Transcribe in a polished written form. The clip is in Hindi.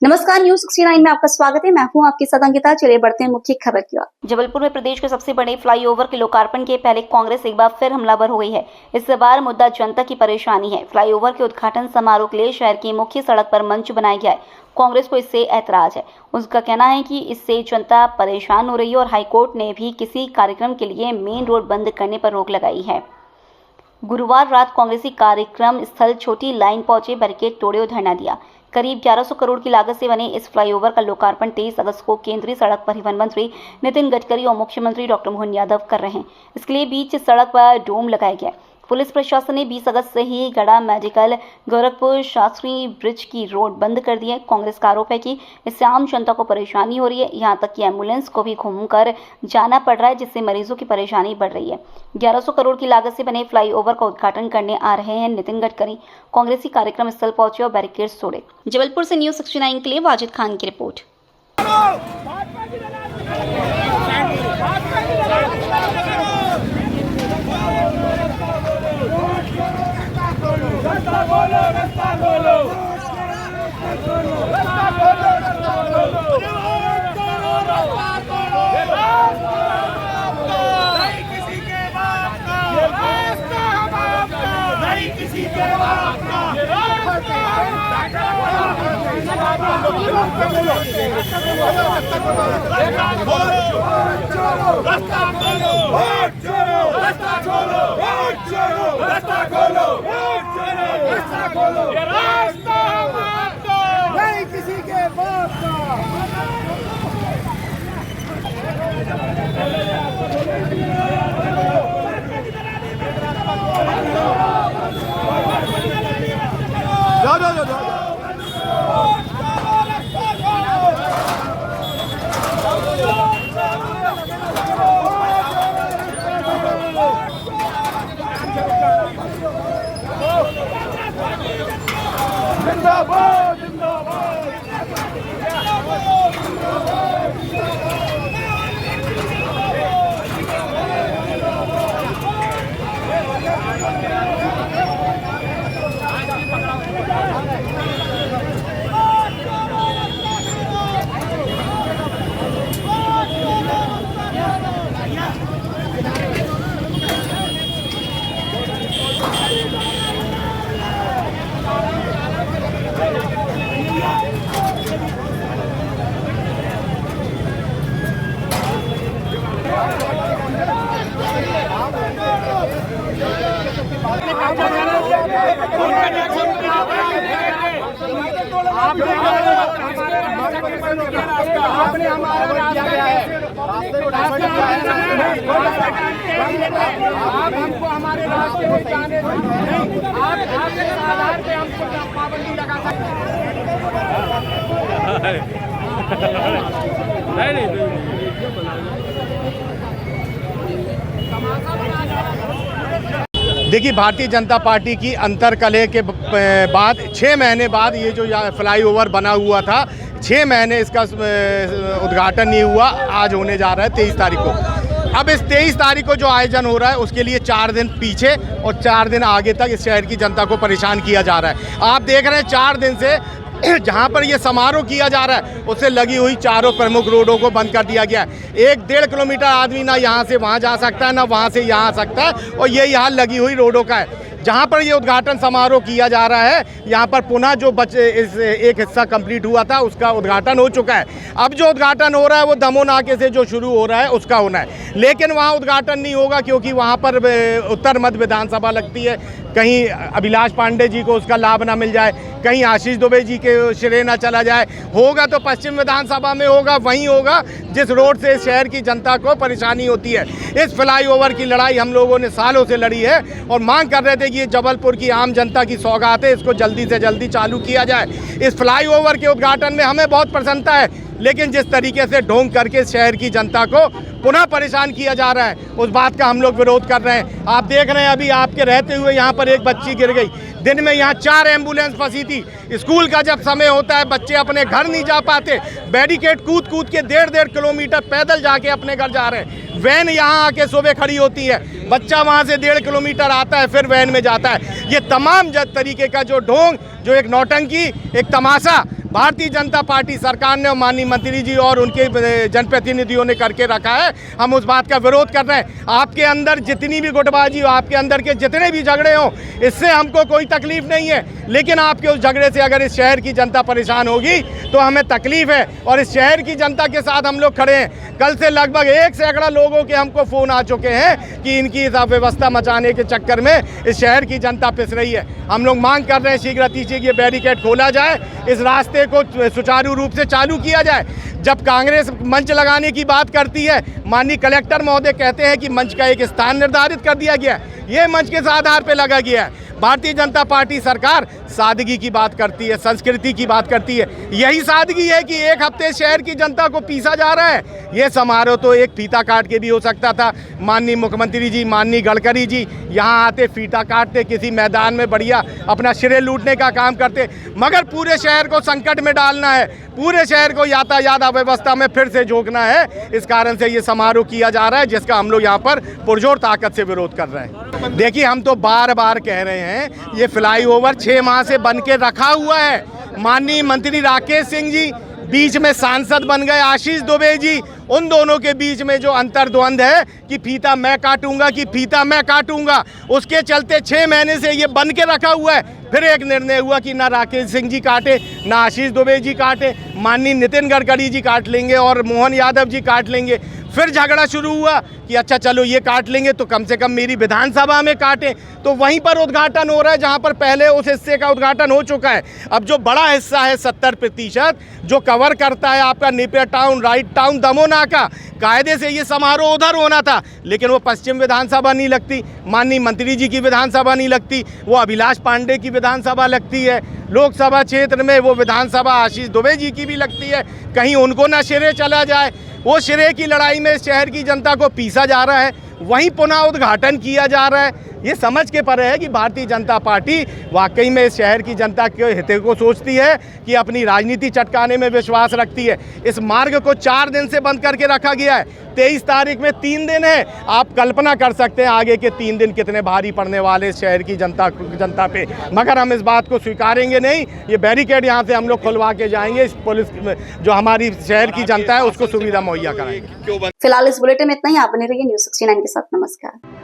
नमस्कार, न्यूज 69 में आपका स्वागत है। मैं हूं आपके साथ अंकिता। चलिए बढ़ते हैं मुख्य खबर की ओर। जबलपुर में प्रदेश के सबसे बड़े फ्लाईओवर के लोकार्पण के पहले कांग्रेस एक बार फिर हमलावर हो गई है। इस बार मुद्दा जनता की परेशानी है। फ्लाईओवर के उद्घाटन समारोह के लिए शहर की मुख्य सड़क पर मंच बनाया गया है। कांग्रेस को इससे ऐतराज है। उसका कहना है कि इससे जनता परेशान हो रही है और हाईकोर्ट ने भी किसी कार्यक्रम के लिए मेन रोड बंद करने पर रोक लगाई है। गुरुवार रात कांग्रेसी कार्यक्रम स्थल छोटी लाइन पहुंचे, बैरिकेड तोड़े और धरना दिया। करीब 1100 करोड़ की लागत से बने इस फ्लाईओवर का लोकार्पण 23 अगस्त को केंद्रीय सड़क परिवहन मंत्री नितिन गडकरी और मुख्यमंत्री डॉक्टर मोहन यादव कर रहे हैं। इसके लिए बीच सड़क पर डोम लगाया गया। पुलिस प्रशासन ने 20 अगस्त से ही गड़ा मेडिकल गोरखपुर शास्त्री ब्रिज की रोड बंद कर दी है। कांग्रेस का आरोप है कि इससे आम जनता को परेशानी हो रही है। यहाँ तक कि एम्बुलेंस को भी घूमकर जाना पड़ रहा है, जिससे मरीजों की परेशानी बढ़ रही है। 1100 करोड़ की लागत से बने फ्लाईओवर का उद्घाटन करने आ रहे हैं नितिन गडकरी। कांग्रेसी कार्यक्रम स्थल पहुंचे और बैरिकेड्स तोड़े। जबलपुर से न्यूज 69 के लिए वाजिद खान की रिपोर्ट। जिंदाबाद जिंदाबाद। आपने हमारा रास्ता है, आप हमको हमारे रास्ते में जाने आप इस आधार पे हमको पाबंदी लगा सकते हैं। देखिए, भारतीय जनता पार्टी की अंतर्कलह के बाद 6 महीने बाद ये जो फ्लाईओवर बना हुआ था, 6 महीने इसका उद्घाटन नहीं हुआ। आज होने जा रहा है 23 तारीख को। अब इस 23 तारीख को जो आयोजन हो रहा है उसके लिए 4 दिन पीछे और 4 दिन आगे तक इस शहर की जनता को परेशान किया जा रहा है। आप देख रहे हैं 4 दिन से जहाँ पर ये समारोह किया जा रहा है उससे लगी हुई चारों प्रमुख रोडों को बंद कर दिया गया है। 1-1.5 किलोमीटर आदमी ना यहाँ से वहाँ जा सकता है, ना वहाँ से यहाँ आ सकता है, और यही हाल लगी हुई रोडों का है। जहाँ पर ये उद्घाटन समारोह किया जा रहा है, यहाँ पर पुनः जो इस एक हिस्सा कंप्लीट हुआ था उसका उद्घाटन हो चुका है। अब जो उद्घाटन हो रहा है वो दमोह नाके से जो शुरू हो रहा है उसका होना है, लेकिन वहाँ उद्घाटन नहीं होगा क्योंकि वहाँ पर उत्तर मध्य विधानसभा लगती है। कहीं अभिलाष पांडे जी को उसका लाभ ना मिल जाए, कहीं आशीष दुबे जी के श्रेय ना चला जाए। होगा तो पश्चिम विधानसभा में होगा, वहीं होगा जिस रोड से शहर की जनता को परेशानी होती है। इस फ्लाईओवर की लड़ाई हम लोगों ने सालों से लड़ी है और मांग कर रहे थे कि ये जबलपुर की आम जनता की सौगात है, इसको जल्दी से जल्दी चालू किया जाए। इस फ्लाईओवर के उद्घाटन में हमें बहुत प्रसन्नता है, लेकिन जिस तरीके से ढोंग करके शहर की जनता को पुनः परेशान किया जा रहा है उस बात का हम लोग विरोध कर रहे हैं। आप देख रहे हैं अभी आपके रहते हुए यहाँ पर एक बच्ची गिर गई। दिन में यहाँ 4 एम्बुलेंस फंसी थी। स्कूल का जब समय होता है बच्चे अपने घर नहीं जा पाते, बैरिकेड कूद कूद के 1.5 किलोमीटर पैदल जाके अपने घर जा रहे हैं। वैन यहाँ आके सुबह खड़ी होती है, बच्चा वहाँ से 1.5 किलोमीटर आता है फिर वैन में जाता है। ये तमाम तरीके का जो ढोंग, जो एक नौटंकी, एक तमाशा भारतीय जनता पार्टी सरकार ने और माननीय मंत्री जी और उनके जनप्रतिनिधियों ने करके रखा है। हम उस बात का विरोध कर रहे हैं। आपके अंदर जितनी भी गुटबाजी हो, आपके अंदर के जितने भी झगड़े हों, इससे हमको कोई तकलीफ नहीं है, लेकिन आपके उस झगड़े से अगर इस शहर की जनता परेशान होगी तो हमें तकलीफ है और इस शहर की जनता के साथ हम लोग खड़े हैं। कल से लगभग 1 सैकड़ा लोगों के हमको फ़ोन आ चुके हैं कि इनकी इस अव्यवस्था मचाने के चक्कर में इस शहर की जनता पिस रही है। हम लोग मांग कर रहे हैं शीघ्र अतिशीघ्र ये बैरिकेड खोला जाए, इस रास्ते को सुचारू रूप से चालू किया जाए। जब कांग्रेस मंच लगाने की बात करती है, माननीय कलेक्टर महोदय कहते हैं कि मंच का एक स्थान निर्धारित कर दिया गया है, ये मंच किस आधार पर लगा गया है? भारतीय जनता पार्टी सरकार सादगी की बात करती है, संस्कृति की बात करती है। यही सादगी है कि एक हफ्ते शहर की जनता को पीसा जा रहा है। ये समारोह तो एक फीता काट के भी हो सकता था। माननीय मुख्यमंत्री जी, माननीय गडकरी जी यहाँ आते, फीता काटते, किसी मैदान में बढ़िया अपना सिरे लूटने का काम करते, मगर पूरे शहर को संकट में डालना है, पूरे शहर को यातायात अव्यवस्था में फिर से झोंकना है। इस कारण से ये समारोह किया जा रहा है, जिसका हम लोग यहाँ पर पुरजोर ताकत से विरोध कर रहे हैं। देखिए, हम तो बार बार कह रहे हैं, ये फ्लाईओवर 6 माह से बन के रखा हुआ है। माननीय मंत्री राकेश सिंह जी बीच में सांसद बन गए, आशीष दुबे जी, उन दोनों के बीच में जो अंतर्द्वंद है कि फीता मैं काटूंगा कि फीता मैं काटूंगा, उसके चलते 6 महीने से ये बन के रखा हुआ है। फिर एक निर्णय हुआ कि ना राकेश सिंह जी काटे, ना आशीष दुबे जी काटे, माननीय नितिन गडकरी जी काट लेंगे और मोहन यादव जी काट लेंगे। फिर झगड़ा शुरू हुआ कि अच्छा चलो ये काट लेंगे तो कम से कम मेरी विधानसभा में काटें। तो वहीं पर उद्घाटन हो रहा है जहां पर पहले उस हिस्से का उद्घाटन हो चुका है। अब जो बड़ा हिस्सा है 70% जो कवर करता है आपका Napier town, right town, Damoh का, कायदे से ये समारोह उधर होना था, लेकिन वो पश्चिम विधानसभा नहीं लगती, माननीय मंत्री जी की विधानसभा नहीं लगती, वो अभिलाष पांडे की विधानसभा लगती है। लोकसभा क्षेत्र में वो विधानसभा आशीष दुबे जी की भी लगती है। कहीं उनको ना सिरे चला जाए। वो सिरे की लड़ाई में शहर की जनता को पीसा जा रहा है, वहीं पुनः उद्घाटन किया जा रहा है। ये समझ के परे है कि भारतीय जनता पार्टी वाकई में इस शहर की जनता के हित को सोचती है कि अपनी राजनीति चटकाने में विश्वास रखती है। इस मार्ग को 4 दिन से बंद करके रखा गया है। 23 तारीख में 3 दिन है। आप कल्पना कर सकते हैं आगे के 3 दिन कितने भारी पड़ने वाले इस शहर की जनता पे, मगर हम इस बात को स्वीकारेंगे नहीं। ये बैरिकेड यहाँ से हम लोग खुलवा के जाएंगे। इस पुलिस जो हमारी शहर की जनता है उसको सुविधा मुहैया कराएंगे। फिलहाल इस बुलेटिन में इतना ही। आप बने रहिए न्यूज़ 69 के साथ। नमस्कार।